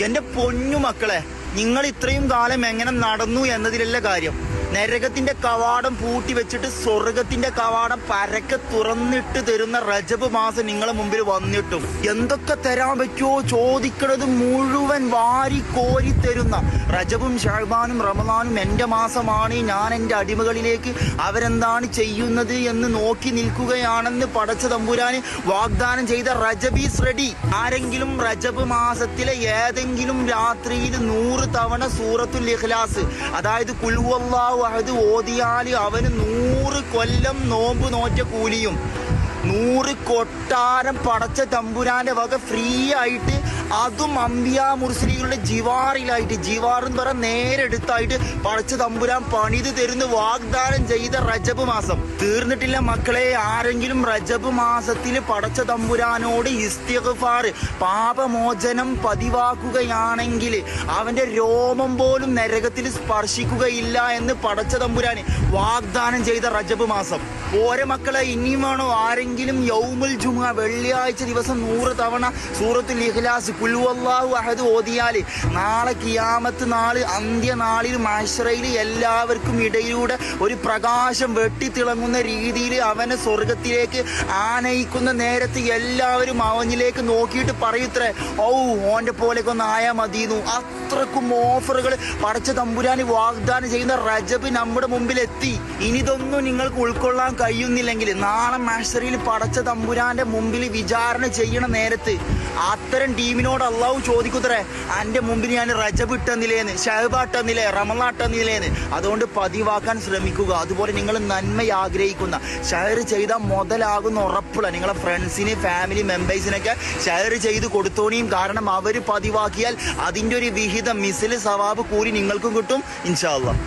എന്റെ പൊന്നു മക്കളെ, നിങ്ങൾ ഇത്രയും കാലം എങ്ങനെ നടന്നു എന്നതിലല്ല കാര്യം. നരകത്തിന്റെ കവാടം പൂട്ടി വെച്ചിട്ട് സ്വർഗത്തിന്റെ കവാടം പരക്കെ തുറന്നിട്ട് തരുന്ന റജബ് മാസം നിങ്ങളെ മുമ്പിൽ വന്നിട്ടും എന്തൊക്കെ തരാൻ പറ്റുമോ ചോദിക്കണത് മുഴുവൻ വാരി കോരി തരുന്ന റജബും ഷഅബാനും റമളാനും എന്റെ മാസമാണ്, ഞാൻ എന്റെ അടിമകളിലേക്ക് അവരെന്താണ് ചെയ്യുന്നത് എന്ന് നോക്കി നിൽക്കുകയാണെന്ന് പടച്ച തമ്പുരാന് വാഗ്ദാനം ചെയ്ത റജബ് ഈസ് റെഡി. ആരെങ്കിലും റജബ് മാസത്തിലെ ഏതെങ്കിലും രാത്രിയിൽ 100 തവണ സൂറത്തുൽ ഇഖ്ലാസ്, അതായത് ഖുൽ ഹുവല്ലാഹു അഹദ് ഓതിയാല് അവന് 100 കൊല്ലം നോമ്പ് നോറ്റ കൂലിയും 100 കൊട്ടാരം പടച്ച തമ്പുരാന്റെ വക ഫ്രീ ആയിട്ട്, അതും അമ്പിയാ മുർസലികളുടെ ജിവാറിലായിട്ട്, ജിവാർ എന്ന് പറയാൻ നേരെടുത്തായിട്ട് പടച്ച തമ്പുരാൻ പണിത് തരുന്ന വാഗ്ദാനം ചെയ്ത റജബ് മാസം തീർന്നിട്ടില്ല മക്കളെ. ആരെങ്കിലും റജബ് മാസത്തിൽ പടച്ച തമ്പുരാനോട് ഇസ്തിഗ്ഫാർ, പാപമോചനം പതിവാക്കുകയാണെങ്കിൽ അവന്റെ രോമം പോലും നരകത്തിൽ സ്പർശിക്കുകയില്ല എന്ന് പടച്ച തമ്പുരാന് വാഗ്ദാനം ചെയ്ത റജബ് മാസം. ഓരോ മക്കളെ, ഇനിയും വേണോ? ആരെങ്കിലും യൗമുൽ ജുമുഅ വെള്ളിയാഴ്ച ദിവസം 100 തവണ സൂറത്തുൽ ഇഖ്ലാസ് ഖുൽ ഹുവല്ലാഹു അഹദ് ഓതിയാല് നാളെ ഖിയാമത്ത് നാള്, അന്ത്യനാളിൽ മഹ്ശറയിൽ എല്ലാവർക്കും ഇടയിലൂടെ ഒരു പ്രകാശം വെട്ടിത്തിളങ്ങുന്ന രീതിയിൽ അവനെ സ്വർഗത്തിലേക്ക് ആനയിക്കുന്ന നേരത്ത് എല്ലാവരും അവനിലേക്ക് നോക്കിയിട്ട് പറയൂത്രേ, ഔ ഓന്റെ പോലെയൊക്കെ ഒന്ന് ആയാ മതിയെന്നു. അത്രക്കും ഓഫറുകൾ പടച്ച തമ്പുരാന് വാഗ്ദാനം ചെയ്യുന്ന റജബ് നമ്മുടെ മുമ്പിൽ എത്തി. ഇനിതൊന്നും നിങ്ങൾക്ക് ഉൾക്കൊള്ളാൻ കഴിയുന്നില്ലെങ്കിൽ നാളെ മഹ്ശറയിൽ പടച്ച തമ്പുരാന്റെ മുമ്പിൽ വിചാരണ ചെയ്യണ നേരത്ത് അത്തരം ടീമിനോട് അള്ളാഹു ചോദിക്കുത്രേ, അന്റെ മുമ്പിൽ ഞാൻ റജബ് ഇട്ടെന്നില്ലേന്ന്, ഷഅബാൻ ഇട്ടെന്നില്ലേ, റമളാൻ ഇട്ടെന്നില്ലേന്ന്. അതുകൊണ്ട് പതിവാക്കാൻ ശ്രമിക്കുക. അതുപോലെ നിങ്ങൾ നന്മ ആഗ്രഹിക്കുന്ന, ഷെയർ ചെയ്താൽ മുതലാകുന്ന ഉറപ്പുള്ള നിങ്ങളെ ഫ്രണ്ട്സിന്, ഫാമിലി മെമ്പേഴ്സിനൊക്കെ ഷെയർ ചെയ്ത് കൊടുത്തോണിയും. കാരണം അവർ പതിവാക്കിയാൽ അതിൻ്റെ ഒരു വിഹിതം, മിസ്ല് സവാബ് കൂലി നിങ്ങൾക്കും കിട്ടും ഇൻഷാ അല്ലാഹ്.